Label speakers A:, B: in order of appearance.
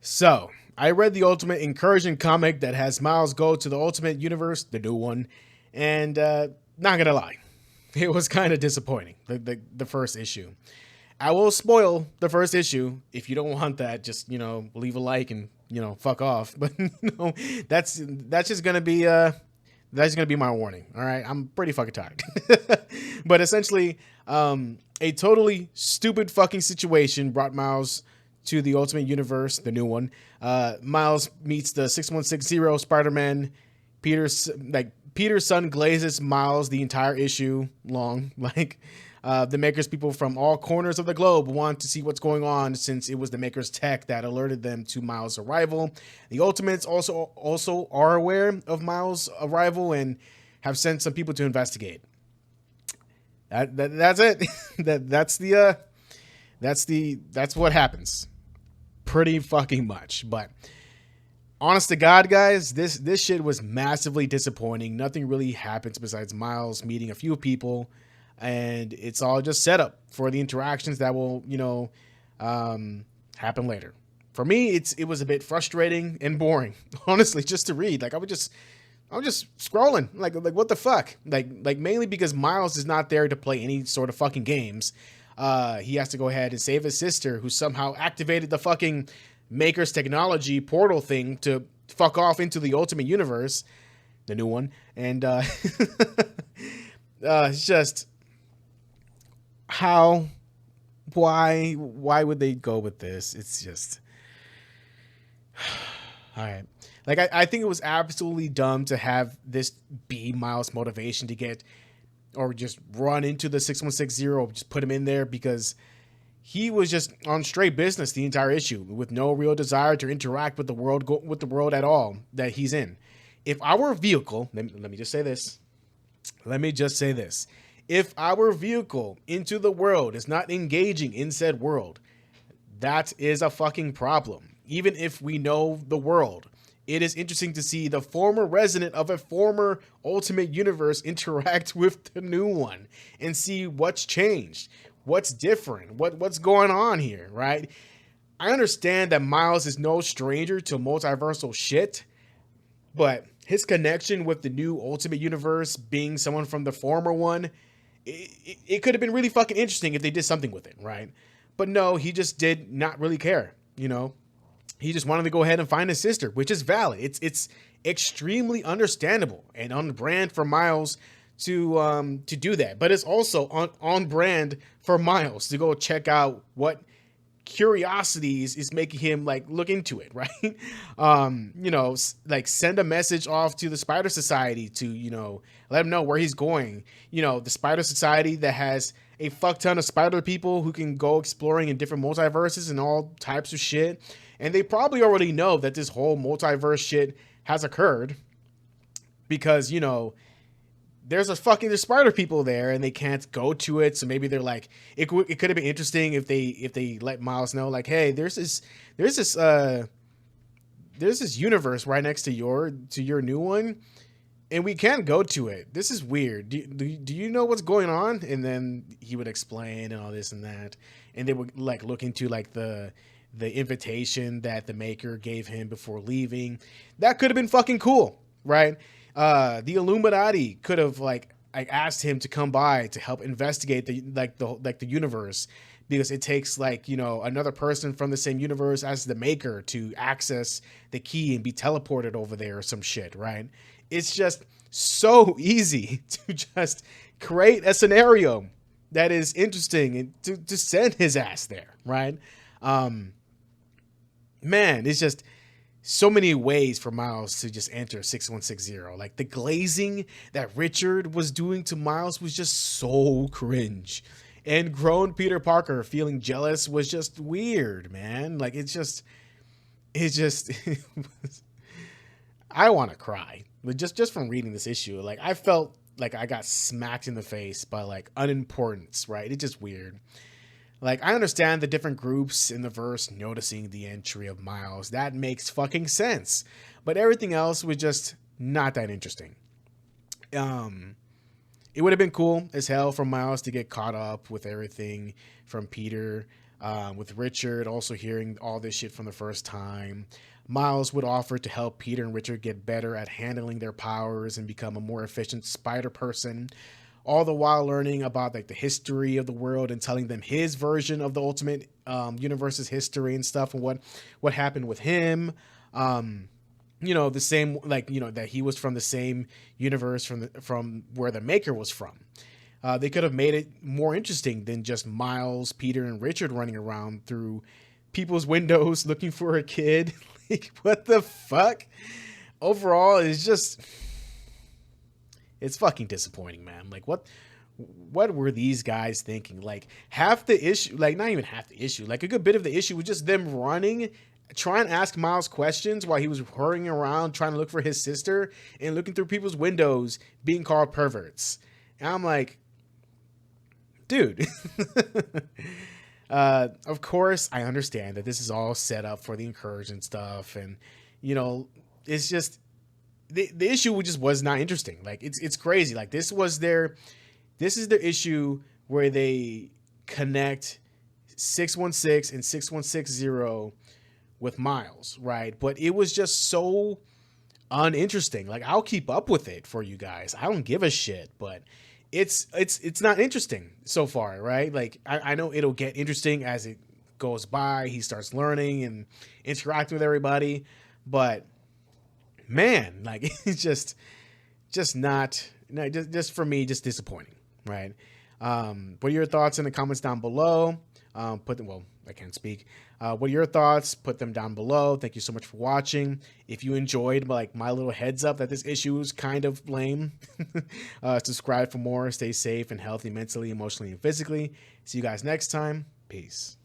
A: So, I read the Ultimate Incursion comic that has Miles go to the Ultimate Universe, the new one, and not gonna lie, it was kind of disappointing. The first issue. I will spoil the first issue. If you don't want that, just leave a like and fuck off. But that's just gonna be my warning. All right, I'm pretty fucking tired. But essentially, a totally stupid fucking situation brought Miles to the Ultimate Universe, the new one. Miles meets the 6160 Spider-Man. Peter's son glazes Miles the entire issue long. The Maker's people from all corners of the globe want to see what's going on, since it was the Maker's tech that alerted them to Miles' arrival. The Ultimates also are aware of Miles' arrival and have sent some people to investigate. That's it. That's what happens. Pretty fucking much. But honest to God, guys, this shit was massively disappointing. Nothing really happens besides Miles meeting a few people, and it's all just set up for the interactions that will happen later. For me, it was a bit frustrating and boring, honestly, just to read. I was just scrolling, like what the fuck, mainly because Miles is not there to play any sort of fucking games. He has to go ahead and save his sister, who somehow activated the fucking Maker's technology portal thing to fuck off into the Ultimate Universe, the new one. And it's just why would they go with this? It's just all right. I think it was absolutely dumb to have this be Miles' motivation to get or just run into the 6160, just put him in there, because he was just on straight business the entire issue with no real desire to interact with the world at all that he's in. If our vehicle, let me just say this. If our vehicle into the world is not engaging in said world, that is a fucking problem. Even if we know the world, it is interesting to see the former resident of a former Ultimate Universe interact with the new one and see what's changed, what's different, what's going on here, right? I understand that Miles is no stranger to multiversal shit, but his connection with the new Ultimate Universe, being someone from the former one, it could have been really fucking interesting if they did something with it, right? But no, he just did not really care, He just wanted to go ahead and find his sister, which is valid. It's extremely understandable and on brand for Miles to do that. But it's also on brand for Miles to go check out what curiosities is making him look into it, right? Send a message off to the Spider Society to let him know where he's going. The Spider Society that has a fuck ton of spider people who can go exploring in different multiverses and all types of shit. And they probably already know that this whole multiverse shit has occurred because, there's spider people there and they can't go to it. So maybe they're it could have been interesting if they let Miles know, hey, there's this universe right next to your new one, and we can't go to it. This is weird. Do you know what's going on? And then he would explain and all this and that, and they would look into the invitation that the Maker gave him before leaving. That could have been fucking cool, right? The Illuminati could have asked him to come by to help investigate the universe, because it takes another person from the same universe as the Maker to access the key and be teleported over there or some shit, right? It's just so easy to just create a scenario that is interesting and to send his ass there, right? Man, it's just so many ways for Miles to just enter 6160. The glazing that Richard was doing to Miles was just so cringe. And grown Peter Parker feeling jealous was just weird, man. It's just I want to cry. Just from reading this issue. I felt like I got smacked in the face by unimportance, right? It's just weird. I understand the different groups in the verse noticing the entry of Miles. That makes fucking sense. But everything else was just not that interesting. It would have been cool as hell for Miles to get caught up with everything from Peter. with Richard also hearing all this shit from the first time. Miles would offer to help Peter and Richard get better at handling their powers and become a more efficient spider person, all the while learning about like the history of the world and telling them his version of the Ultimate Universe's history and stuff, and what happened with him. The same, like, that he was from the same universe from where the Maker was from. They could have made it more interesting than just Miles, Peter, and Richard running around through people's windows looking for a kid. Like, what the fuck? Overall, it's fucking disappointing, man. Like, what were these guys thinking? Like, half the issue, like, not even half the issue, like a good bit of the issue was just them running, trying to ask Miles questions while he was hurrying around trying to look for his sister and looking through people's windows, being called perverts. And I'm like, dude. Of course, I understand that this is all set up for the Incursion stuff, and it's just the issue just was not interesting. Like, it's crazy. Like, this is their issue where they connect 616 and 6160 with Miles, right? But it was just so uninteresting. Like, I'll keep up with it for you guys. I don't give a shit, but it's not interesting so far, right? Like, I know it'll get interesting as it goes by. He starts learning and interacting with everybody, but man, like, it's just not, just for me, just disappointing, right? What are your thoughts in the comments down below? I can't speak. What are your thoughts? Put them down below. Thank you so much for watching. If you enjoyed like my little heads up that this issue is kind of lame, subscribe for more. Stay safe and healthy mentally, emotionally, and physically. See you guys next time. Peace.